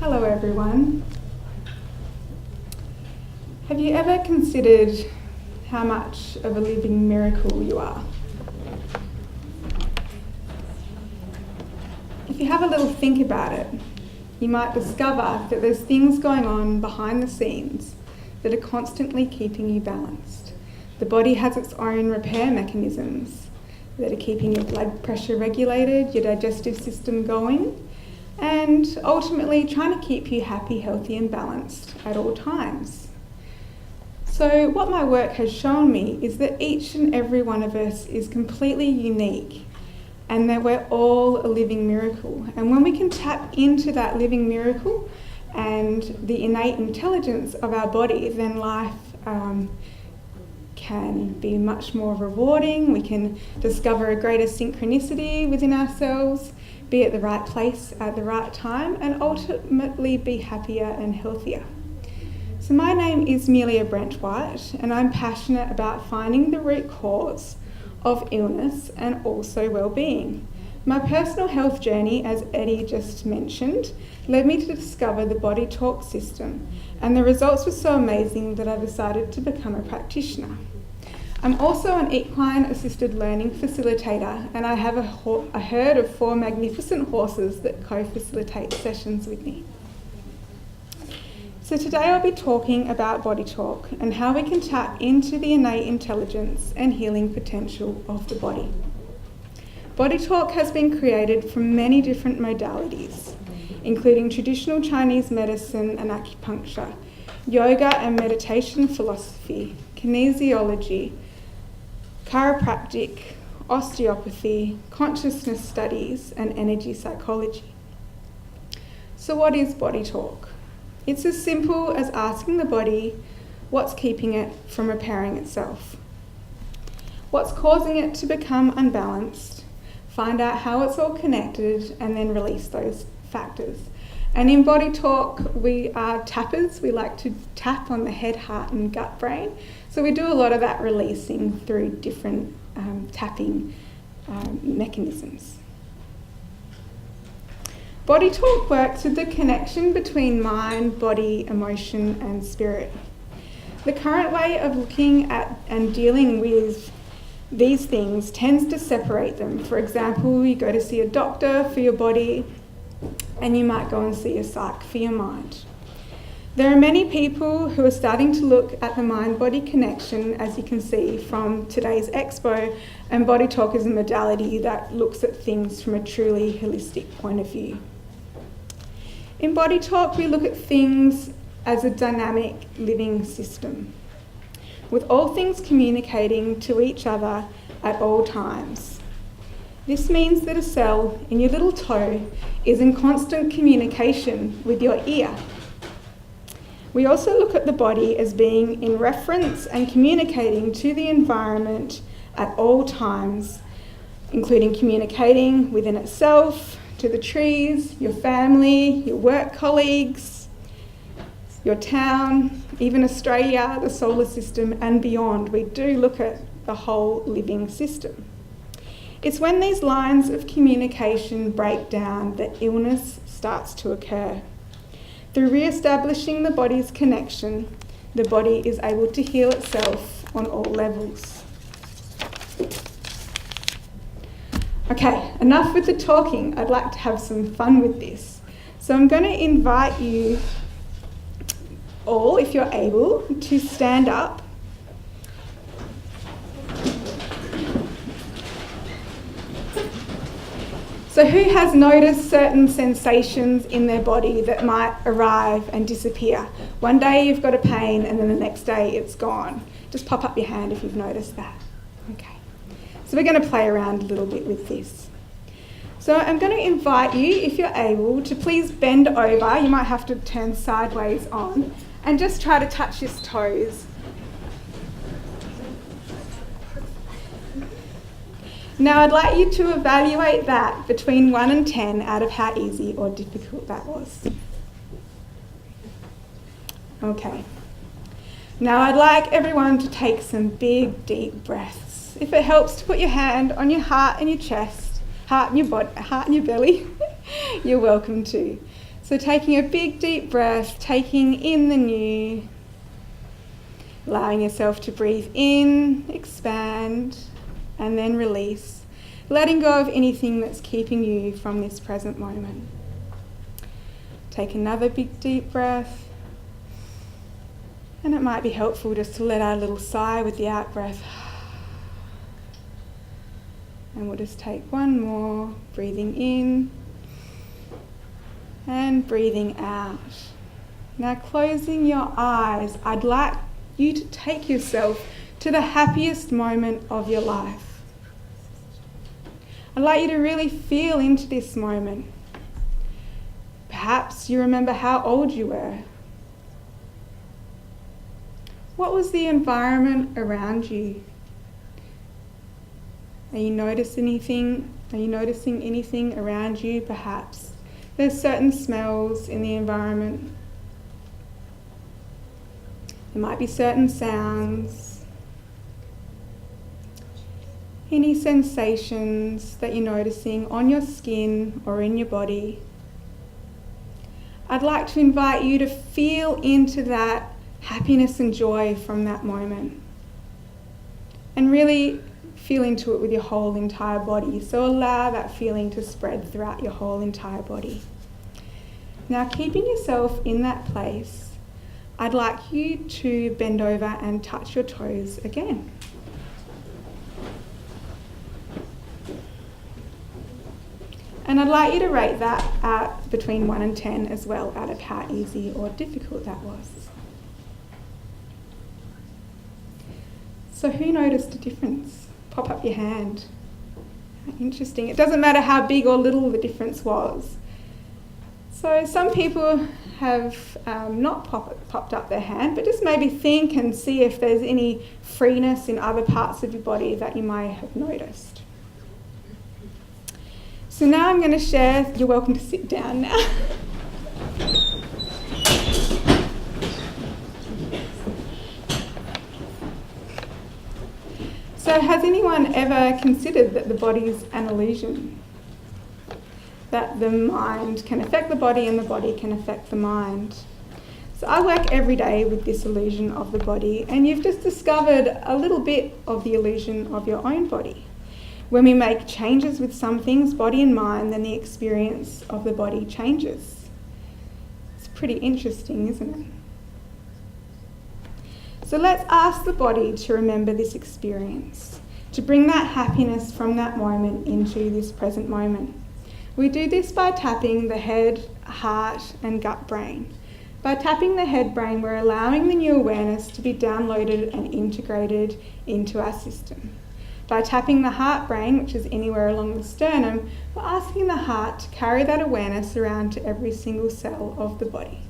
Hello everyone. Have you ever considered how much of a living miracle you are? If you have a little think about it, you might discover that there's things going on behind the scenes that are constantly keeping you balanced. The body has its own repair mechanisms that are keeping your blood pressure regulated, your digestive system going, and ultimately trying to keep you happy, healthy and balanced at all times. So what my work has shown me is that each and every one of us is completely unique and that we're all a living miracle. And when we can tap into that living miracle and the innate intelligence of our body, then life can be much more rewarding. We can discover a greater synchronicity within ourselves, be at the right place at the right time, and ultimately be happier and healthier. So my name is Melia Brent-White, and I'm passionate about finding the root cause of illness and also well-being. My personal health journey, as Eddie just mentioned, led me to discover the Bodytalk system, and the results were so amazing that I decided to become a practitioner. I'm also an equine assisted learning facilitator, and I have a herd of 4 magnificent horses that co-facilitate sessions with me. So today I'll be talking about Bodytalk and how we can tap into the innate intelligence and healing potential of the body. Bodytalk has been created from many different modalities, including traditional Chinese medicine and acupuncture, yoga and meditation philosophy, kinesiology, chiropractic, osteopathy, consciousness studies, and energy psychology. So what is Bodytalk? It's as simple as asking the body what's keeping it from repairing itself, what's causing it to become unbalanced, find out how it's all connected, and then release those factors. And in Bodytalk, we are tappers. We like to tap on the head, heart, and gut brain. So we do a lot of that releasing through different tapping mechanisms. Bodytalk works with the connection between mind, body, emotion, and spirit. The current way of looking at and dealing with these things tends to separate them. For example, you go to see a doctor for your body, and you might go and see a psych for your mind. There are many people who are starting to look at the mind-body connection, as you can see from today's expo, and Bodytalk is a modality that looks at things from a truly holistic point of view. In Bodytalk, we look at things as a dynamic living system, with all things communicating to each other at all times. This means that a cell in your little toe is in constant communication with your ear. We also look at the body as being in reference and communicating to the environment at all times, including communicating within itself, to the trees, your family, your work colleagues, your town, even Australia, the solar system, and beyond. We do look at the whole living system. It's when these lines of communication break down that illness starts to occur. Through re-establishing the body's connection, the body is able to heal itself on all levels. Okay, enough with the talking. I'd like to have some fun with this. So I'm going to invite you all, if you're able, to stand up. So who has noticed certain sensations in their body that might arrive and disappear? One day you've got a pain and then the next day it's gone. Just pop up your hand if you've noticed that. Okay. So we're going to play around a little bit with this. So I'm going to invite you, if you're able, to please bend over. You might have to turn sideways on and just try to touch your toes. Now I'd like you to evaluate that between 1 and 10 out of how easy or difficult that was. Okay. Now I'd like everyone to take some big, deep breaths. If it helps to put your hand on your heart and your chest, heart and your belly, you're welcome to. So taking a big deep breath, taking in the new, allowing yourself to breathe in, expand, and then release, letting go of anything that's keeping you from this present moment. Take another big deep breath, and it might be helpful just to let out a little sigh with the out breath. And we'll just take one more, breathing in and breathing out. Now closing your eyes, I'd like you to take yourself to the happiest moment of your life. I'd like you to really feel into this moment. Perhaps you remember how old you were. What was the environment around you? Are you noticing anything? Are you noticing anything around you? Perhaps there's certain smells in the environment. There might be certain sounds. Any sensations that you're noticing on your skin or in your body. I'd like to invite you to feel into that happiness and joy from that moment. And really feel into it with your whole entire body. So allow that feeling to spread throughout your whole entire body. Now, keeping yourself in that place, I'd like you to bend over and touch your toes again. And I'd like you to rate that at between 1 and 10 as well, out of how easy or difficult that was. So who noticed a difference? Pop up your hand. Interesting. It doesn't matter how big or little the difference was. So some people have not popped up their hand, but just maybe think and see if there's any freeness in other parts of your body that you might have noticed. So now I'm going to share, you're welcome to sit down now. So has anyone ever considered that the body's an illusion? That the mind can affect the body and the body can affect the mind? So I work every day with this illusion of the body, and you've just discovered a little bit of the illusion of your own body. When we make changes with some things, body and mind, then the experience of the body changes. It's pretty interesting, isn't it? So let's ask the body to remember this experience, to bring that happiness from that moment into this present moment. We do this by tapping the head, heart, and gut brain. By tapping the head brain, we're allowing the new awareness to be downloaded and integrated into our system. By tapping the heart brain, which is anywhere along the sternum, we're asking the heart to carry that awareness around to every single cell of the body.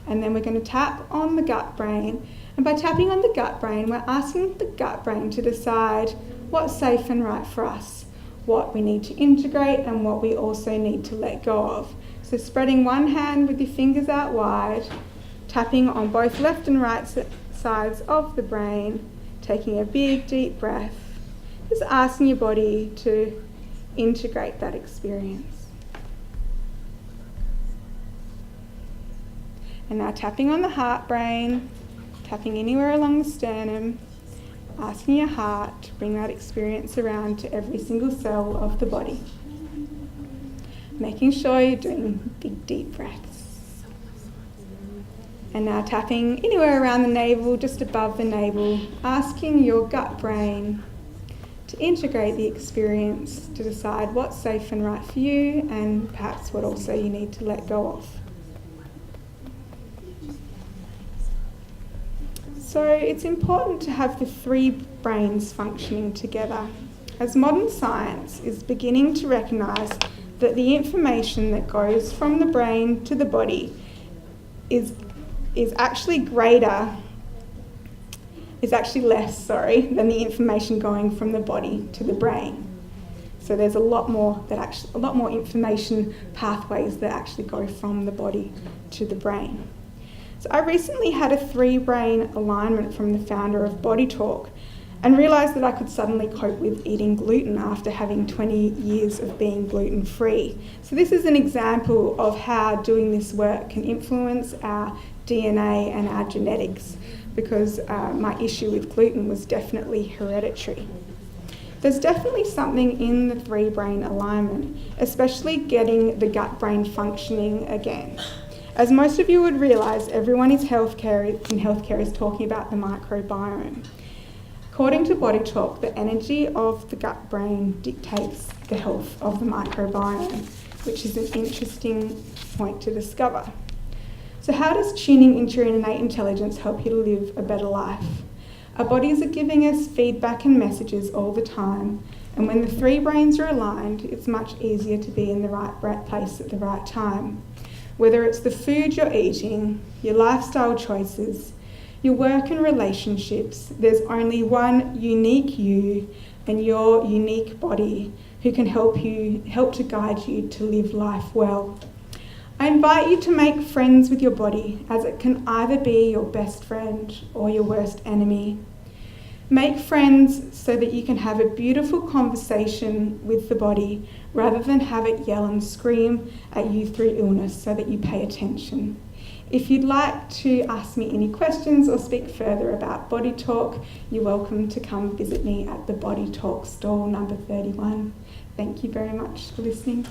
And then we're going to tap on the gut brain. And by tapping on the gut brain, we're asking the gut brain to decide what's safe and right for us, what we need to integrate and what we also need to let go of. So spreading one hand with your fingers out wide, tapping on both left and right sides of the brain, taking a big deep breath, just asking your body to integrate that experience. And now tapping on the heart brain, tapping anywhere along the sternum, asking your heart to bring that experience around to every single cell of the body. Making sure you're doing big deep breaths. And now tapping anywhere around the navel, just above the navel, asking your gut brain to integrate the experience, to decide what's safe and right for you and perhaps what also you need to let go of. So it's important to have the three brains functioning together, as modern science is beginning to recognise that the information that goes from the brain to the body is actually less than the information going from the body to the brain. So there's a lot more information pathways that actually go from the body to the brain. So I recently had a 3-brain alignment from the founder of Bodytalk, and realised that I could suddenly cope with eating gluten after having 20 years of being gluten-free. So this is an example of how doing this work can influence our DNA and our genetics, because my issue with gluten was definitely hereditary. There's definitely something in the three-brain alignment, especially getting the gut-brain functioning again. As most of you would realise, everyone in healthcare is talking about the microbiome. According to Bodytalk, the energy of the gut-brain dictates the health of the microbiome, which is an interesting point to discover. So how does tuning into your innate intelligence help you to live a better life? Our bodies are giving us feedback and messages all the time, and when the three brains are aligned, it's much easier to be in the right place at the right time. Whether it's the food you're eating, your lifestyle choices, your work and relationships, there's only one unique you and your unique body who can help to guide you to live life well. I invite you to make friends with your body, as it can either be your best friend or your worst enemy. Make friends so that you can have a beautiful conversation with the body rather than have it yell and scream at you through illness, so that you pay attention. If you'd like to ask me any questions or speak further about Bodytalk, you're welcome to come visit me at the Bodytalk stall number 31. Thank you very much for listening.